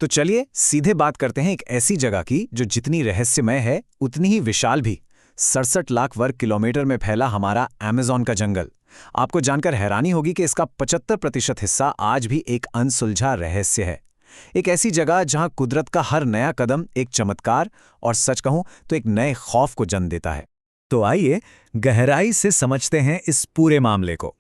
तो चलिए सीधे बात करते हैं एक ऐसी जगह की जो जितनी रहस्यमय है उतनी ही विशाल भी। 67 लाख वर्ग किलोमीटर में फैला हमारा अमेज़न का जंगल। आपको जानकर हैरानी होगी कि इसका 75% हिस्सा आज भी एक अनसुलझा रहस्य है। एक ऐसी जगह जहां कुदरत का हर नया कदम एक चमत्कार और सच कहूं तो एक नए खौफ को जन्म देता है। तो आइए गहराई से समझते हैं इस पूरे मामले को।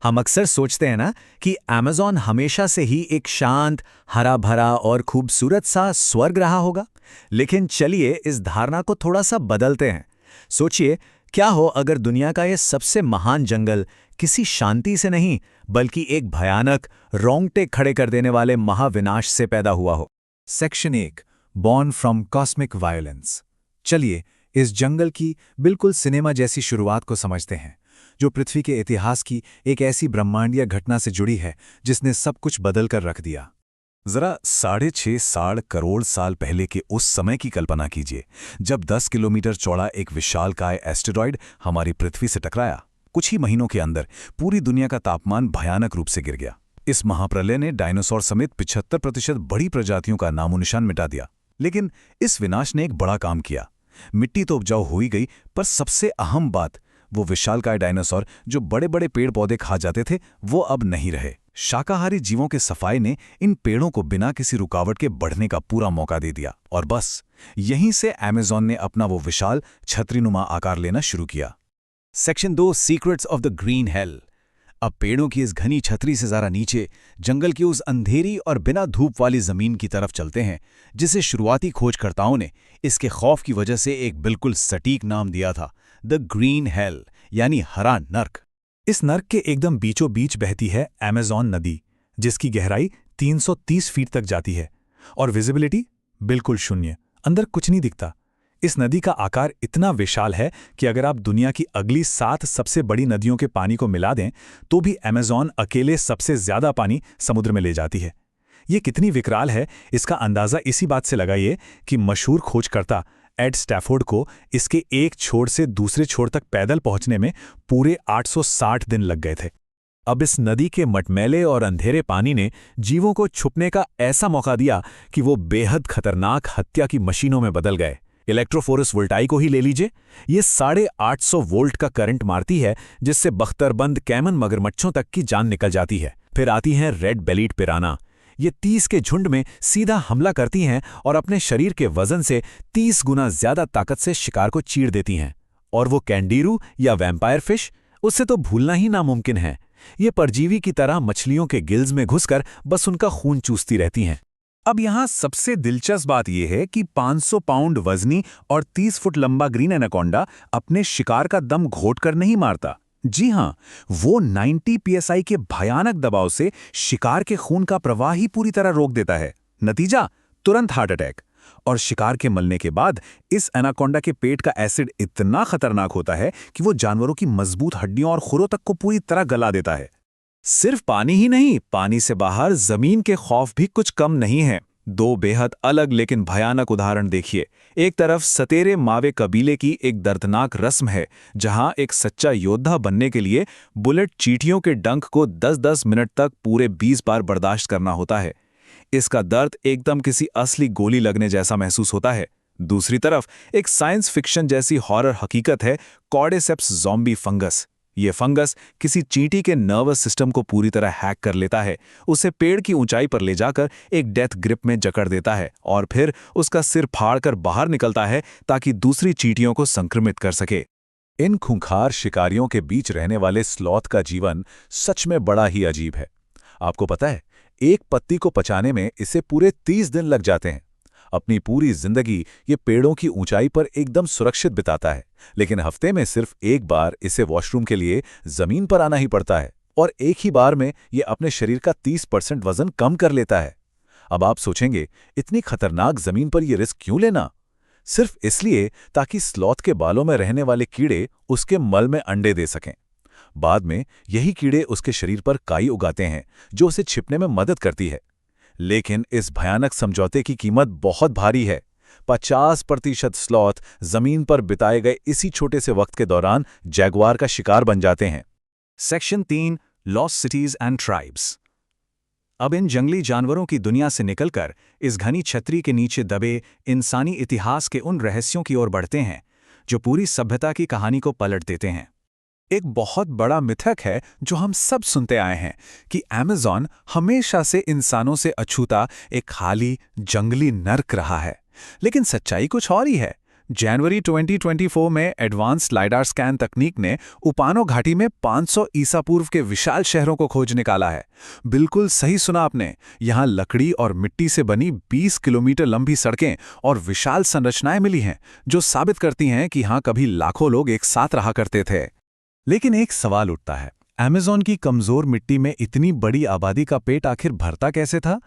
हम अक्सर सोचते हैं ना कि अमेज़न हमेशा से ही एक शांत, हरा भरा और खूबसूरत सा स्वर्ग रहा होगा। लेकिन चलिए इस धारणा को थोड़ा सा बदलते हैं। सोचिए, क्या हो अगर दुनिया का ये सबसे महान जंगल किसी शांति से नहीं बल्कि एक भयानक, रोंगटे खड़े कर देने वाले महाविनाश से पैदा हुआ हो। Section 1, born from cosmic violence. चलिए इस जंगल की बिल्कुल सिनेमा जैसी शुरुआत को समझते हैं, जो पृथ्वी के इतिहास की एक ऐसी ब्रह्मांडीय घटना से जुड़ी है जिसने सब कुछ बदल कर रख दिया। जरा 6.5 करोड़ साल पहले के उस समय की कल्पना कीजिए, जब 10 किलोमीटर चौड़ा एक विशालकाय एस्टेरॉयड हमारी पृथ्वी से टकराया। कुछ ही महीनों के अंदर पूरी दुनिया का तापमान भयानक रूप से गिर गया। इस महाप्रलय ने डायनासोर समेत 75% बड़ी प्रजातियों का नामोनिशान मिटा दिया। लेकिन इस विनाश ने एक बड़ा काम किया। मिट्टी तो उपजाऊ हो ही गई, पर सबसे अहम बात, वो विशालकाय डायनासोर जो बड़े बड़े पेड़ पौधे खा जाते थे, वो अब नहीं रहे। शाकाहारी जीवों के सफाई ने इन पेड़ों को बिना किसी रुकावट के बढ़ने का पूरा मौका दे दिया, और बस यहीं से अमेज़न ने अपना वो विशाल छतरीनुमा आकार लेना शुरू किया। Section 2, secrets of the green hello. अब पेड़ों की इस घनी छतरी से जरा नीचे जंगल की उस अंधेरी और बिना धूप वाली जमीन की तरफ चलते हैं, जिसे शुरुआती खोजकर्ताओं ने इसके खौफ की वजह से एक बिल्कुल सटीक नाम दिया था, द ग्रीन हेल, यानी हरा नर्क। इस नर्क के एकदम बीचों बीच बहती है अमेज़न नदी, जिसकी गहराई 330 फीट तक जाती है और विजिबिलिटी बिल्कुल शून्य, अंदर कुछ नहीं दिखता। इस नदी का आकार इतना विशाल है कि अगर आप दुनिया की अगली 7 सबसे बड़ी नदियों के पानी को मिला दें तो भी अमेज़न अकेले सबसे ज्यादा पानी समुद्र में ले जाती है। ये कितनी विकराल है, इसका अंदाजा इसी बात से लगाइए कि मशहूर खोजकर्ता एड स्टैफोर्ड को इसके एक छोर से दूसरे छोर तक पैदल पहुंचने में पूरे 860 दिन लग गए थे। अब इस नदी के मटमैले और अंधेरे पानी ने जीवों को छुपने का ऐसा मौका दिया कि वो बेहद खतरनाक हत्या की मशीनों में बदल गए। इलेक्ट्रोफोरस वोल्टाई को ही ले लीजिए, ये 850 वोल्ट का करंट मारती है, जिससे बख्तरबंद कैमन मगरमच्छों तक की जान निकल जाती है। फिर आती हैं रेड बेलीड पिराना। ये 30 के झुंड में सीधा हमला करती हैं और अपने शरीर के वजन से 30 गुना ज्यादा ताकत से शिकार को चीर देती हैं। और वो कैंडीरू या वैम्पायर फिश, उससे तो भूलना ही नामुमकिन है। ये परजीवी की तरह मछलियों के गिल्स में घुसकर बस उनका खून चूसती रहती हैं। अब यहाँ सबसे दिलचस्प बात यह है कि 500 पाउंड वजनी और 30 फुट लंबा ग्रीन एनाकोंडा अपने शिकार का दम घोट कर नहीं मारता। जी हां, वो 90 psi के भयानक दबाव से शिकार के खून का प्रवाह ही पूरी तरह रोक देता है। नतीजा, तुरंत हार्ट अटैक। और शिकार के मलने के बाद इस एनाकोंडा के पेट का एसिड इतना खतरनाक होता है कि वो जानवरों की मजबूत हड्डियों और खुरों तक को पूरी तरह गला देता है। सिर्फ पानी ही नहीं, पानी से बाहर जमीन के खौफ भी कुछ कम नहीं है। 2 बेहद अलग लेकिन भयानक उदाहरण देखिए। एक तरफ सतेरे मावे कबीले की एक दर्दनाक रस्म है, जहां एक सच्चा योद्धा बनने के लिए बुलेट चींटियों के डंक को 10-10 मिनट तक पूरे 20 बार बर्दाश्त करना होता है। इसका दर्द एकदम किसी असली गोली लगने जैसा महसूस होता है। दूसरी तरफ एक साइंस फिक्शन जैसी हॉरर हकीकत है, कॉर्डेसेप्स ज़ॉम्बी फंगस। ये फंगस किसी चींटी के नर्वस सिस्टम को पूरी तरह हैक कर लेता है, उसे पेड़ की ऊंचाई पर ले जाकर एक डेथ ग्रिप में जकड़ देता है और फिर उसका सिर फाड़कर बाहर निकलता है ताकि दूसरी चींटियों को संक्रमित कर सके। इन खूंखार शिकारियों के बीच रहने वाले स्लॉथ का जीवन सच में बड़ा ही अजीब है। आपको पता है, एक पत्ती को पचाने में इसे पूरे 30 दिन लग जाते हैं। अपनी पूरी जिंदगी ये पेड़ों की ऊंचाई पर एकदम सुरक्षित बिताता है, लेकिन हफ्ते में सिर्फ एक बार इसे वॉशरूम के लिए जमीन पर आना ही पड़ता है, और एक ही बार में ये अपने शरीर का 30% वजन कम कर लेता है। अब आप सोचेंगे, इतनी खतरनाक जमीन पर यह रिस्क क्यों लेना? सिर्फ इसलिए ताकि स्लॉथ के बालों में रहने वाले कीड़े उसके मल में अंडे दे सकें। बाद में यही कीड़े उसके शरीर पर काई उगाते हैं, जो उसे छिपने में मदद करती है। लेकिन इस भयानक समझौते की कीमत बहुत भारी है। 50% स्लॉथ जमीन पर बिताए गए इसी छोटे से वक्त के दौरान जैगुआर का शिकार बन जाते हैं। Section 3, lost cities and tribes. अब इन जंगली जानवरों की दुनिया से निकलकर इस घनी छतरी के नीचे दबे इंसानी इतिहास के उन रहस्यों की ओर बढ़ते हैं जो पूरी सभ्यता की कहानी को पलट देते हैं। एक बहुत बड़ा मिथक है जो हम सब सुनते आए हैं कि अमेज़न हमेशा से इंसानों से अछूता एक खाली जंगली नर्क रहा है। लेकिन सच्चाई कुछ और ही है। जनवरी 2024 में एडवांस लाइडार स्कैन तकनीक ने उपानो घाटी में 500 ईसा पूर्व के विशाल शहरों को खोज निकाला है। बिल्कुल सही सुना आपने। यहाँ लकड़ी और मिट्टी से बनी 20 किलोमीटर लंबी सड़कें और विशाल संरचनाएं मिली हैं जो साबित करती हैं कि यहाँ कभी लाखों लोग एक साथ रहा करते थे। लेकिन एक सवाल उठता है, अमेज़न की कमजोर मिट्टी में इतनी बड़ी आबादी का पेट आखिर भरता कैसे था?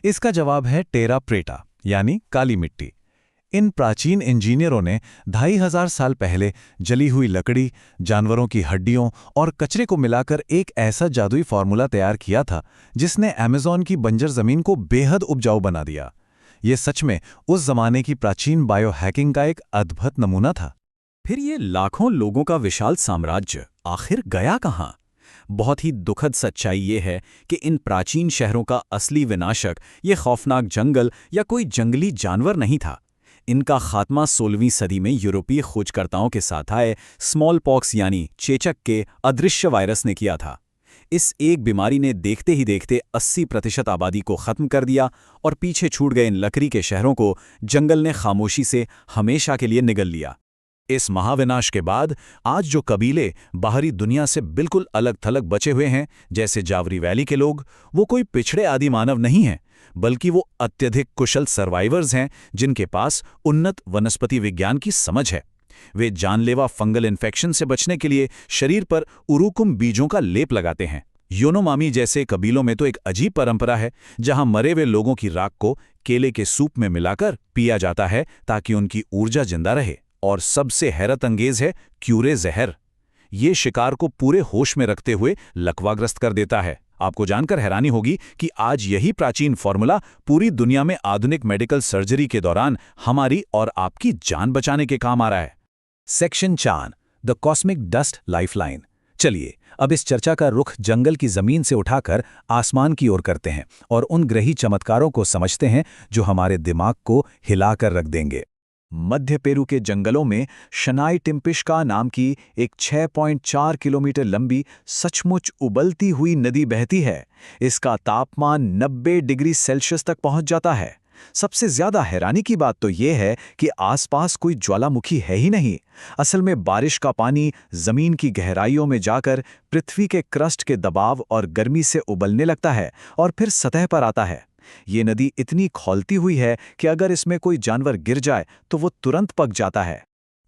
इसका जवाब है टेरा प्रेटा, यानी काली मिट्टी। इन प्राचीन इंजीनियरों ने 2500 साल पहले जली हुई लकड़ी, जानवरों की हड्डियों और कचरे को मिलाकर एक ऐसा जादुई फॉर्मूला तैयार किया था जिसने अमेज़न की बंजर जमीन को बेहद उपजाऊ बना दिया। ये सच में उस जमाने की प्राचीन बायो हैकिंग का एक अद्भुत नमूना था। फिर ये लाखों लोगों का विशाल साम्राज्य आखिर गया कहाँ? बहुत ही दुखद सच्चाई ये है कि इन प्राचीन शहरों का असली विनाशक ये खौफनाक जंगल या कोई जंगली जानवर नहीं था। इनका खात्मा 16वीं सदी में यूरोपीय खोजकर्ताओं के साथ आए स्मॉल पॉक्स यानी चेचक के अदृश्य वायरस ने किया था। इस एक बीमारी ने देखते ही देखते 80% आबादी को खत्म कर दिया और पीछे छूट गए इन लकड़ी के शहरों को जंगल ने खामोशी से हमेशा के लिए निगल लिया। इस महाविनाश के बाद आज जो कबीले बाहरी दुनिया से बिल्कुल अलग थलग बचे हुए हैं, जैसे जावरी वैली के लोग, वो कोई पिछड़े आदि मानव नहीं हैं, बल्कि वो अत्यधिक कुशल सर्वाइवर्स हैं जिनके पास उन्नत वनस्पति विज्ञान की समझ है। वे जानलेवा फंगल इन्फेक्शन से बचने के लिए शरीर पर उरुकुम बीजों का लेप लगाते हैं। योनोमामी जैसे कबीलों में तो एक अजीब परंपरा है जहां मरे हुए लोगों की राख को केले के सूप में मिलाकर पिया जाता है ताकि उनकी ऊर्जा जिंदा रहे। और सबसे हैरत अंगेज है क्यूरे जहर। ये शिकार को पूरे होश में रखते हुए लकवाग्रस्त कर देता है। आपको जानकर हैरानी होगी कि आज यही प्राचीन फॉर्मूला पूरी दुनिया में आधुनिक मेडिकल सर्जरी के दौरान हमारी और आपकी जान बचाने के काम आ रहा है। Section 4, the cosmic dust lifeline. चलिए अब इस चर्चा का रुख जंगल की जमीन से उठाकर आसमान की ओर करते हैं और उन ग्रही चमत्कारों को समझते हैं जो हमारे दिमाग को हिलाकर रख देंगे। मध्य पेरू के जंगलों में शनाई टिम्पिश्का नाम की एक 6.4 किलोमीटर लंबी सचमुच उबलती हुई नदी बहती है। इसका तापमान 90 डिग्री सेल्सियस तक पहुंच जाता है। सबसे ज्यादा हैरानी की बात तो यह है कि आसपास कोई ज्वालामुखी है ही नहीं। असल में बारिश का पानी जमीन की गहराइयों में जाकर पृथ्वी के क्रस्ट के दबाव और गर्मी से उबलने लगता है और फिर सतह पर आता है। ये नदी इतनी खौलती हुई है कि अगर इसमें कोई जानवर गिर जाए तो वो तुरंत पक जाता है।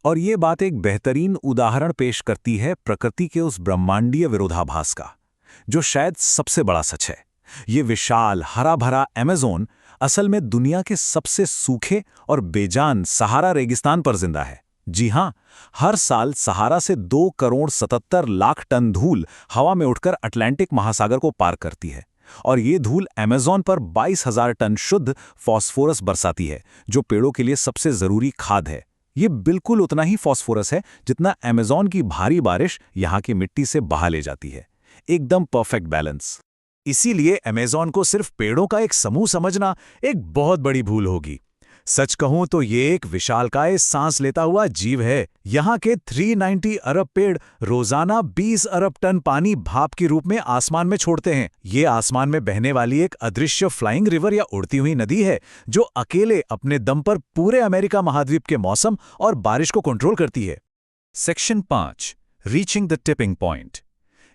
और ये बात एक बेहतरीन उदाहरण पेश करती है प्रकृति के उस ब्रह्मांडीय विरोधाभास का, जो शायद सबसे बड़ा सच है। ये विशाल हरा भरा अमेज़न असल में दुनिया के सबसे सूखे और बेजान सहारा रेगिस्तान पर जिंदा है। जी हाँ, हर साल सहारा से 2 करोड़ 77 लाख टन धूल हवा में उठकर अटलांटिक महासागर को पार करती है और ये धूल अमेज़न पर 22,000 टन शुद्ध फॉस्फोरस बरसाती है, जो पेड़ों के लिए सबसे जरूरी खाद है। ये बिल्कुल उतना ही फॉस्फोरस है जितना अमेज़न की भारी बारिश यहाँ की मिट्टी से बहा ले जाती है। एकदम परफेक्ट बैलेंस। इसीलिए अमेज़न को सिर्फ पेड़ों का एक समूह समझना एक बहुत बड़ी भूल होगी। सच कहूं तो ये एक विशालकाय सांस लेता हुआ जीव है। यहाँ के 390 अरब पेड़ रोजाना 20 अरब टन पानी भाप के रूप में आसमान में छोड़ते हैं। ये आसमान में बहने वाली एक अदृश्य फ्लाइंग रिवर या उड़ती हुई नदी है जो अकेले अपने दम पर पूरे अमेरिका महाद्वीप के मौसम और बारिश को कंट्रोल करती है। Section 5, reaching the tipping point.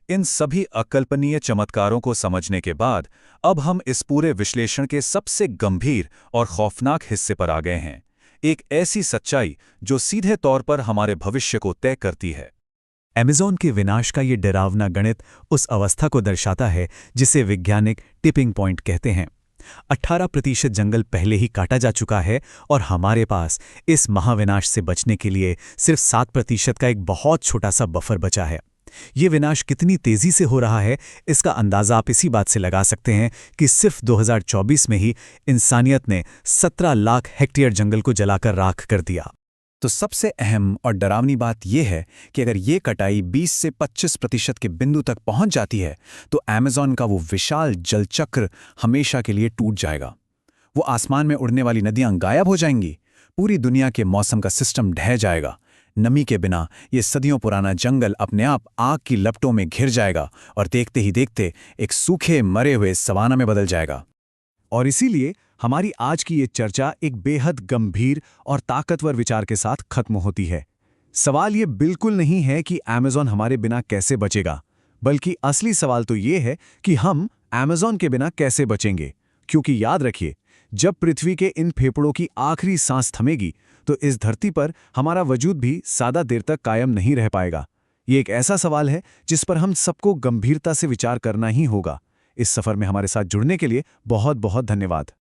इन सभी अकल्पनीय चमत्कारों को समझने के बाद अब हम इस पूरे विश्लेषण के सबसे गंभीर और खौफनाक हिस्से पर आ गए हैं, एक ऐसी सच्चाई जो सीधे तौर पर हमारे भविष्य को तय करती है। अमेज़न के विनाश का ये डरावना गणित उस अवस्था को दर्शाता है जिसे वैज्ञानिक टिपिंग पॉइंट कहते हैं। 18% जंगल पहले ही काटा जा चुका है और हमारे पास इस महाविनाश से बचने के लिए सिर्फ 7% का एक बहुत छोटा सा बफर बचा है। ये विनाश कितनी तेजी से हो रहा है इसका अंदाजा आप इसी बात से लगा सकते हैं कि सिर्फ 2024 में ही इंसानियत ने 17 लाख हेक्टेयर जंगल को जलाकर राख कर दिया। तो सबसे अहम और डरावनी बात यह है कि अगर ये कटाई 20 से 25% के बिंदु तक पहुंच जाती है तो अमेज़न का वो विशाल जलचक्र हमेशा के लिए टूट जाएगा। वो आसमान में उड़ने वाली नदियां गायब हो जाएंगी, पूरी दुनिया के मौसम का सिस्टम ढह जाएगा। नमी के बिना ये सदियों पुराना जंगल अपने आप आग की लपटों में घिर जाएगा और देखते ही देखते एक सूखे मरे हुए सवाना में बदल जाएगा। और इसीलिए हमारी आज की ये चर्चा एक बेहद गंभीर और ताकतवर विचार के साथ खत्म होती है। सवाल ये बिल्कुल नहीं है कि अमेज़न हमारे बिना कैसे बचेगा, बल्कि असली सवाल तो ये है कि हम अमेज़न के बिना कैसे बचेंगे। क्योंकि याद रखिए, जब पृथ्वी के इन फेफड़ों की आखिरी सांस थमेगी तो इस धरती पर हमारा वजूद भी ज़्यादा देर तक कायम नहीं रह पाएगा। ये एक ऐसा सवाल है जिस पर हम सबको गंभीरता से विचार करना ही होगा। इस सफर में हमारे साथ जुड़ने के लिए बहुत बहुत धन्यवाद।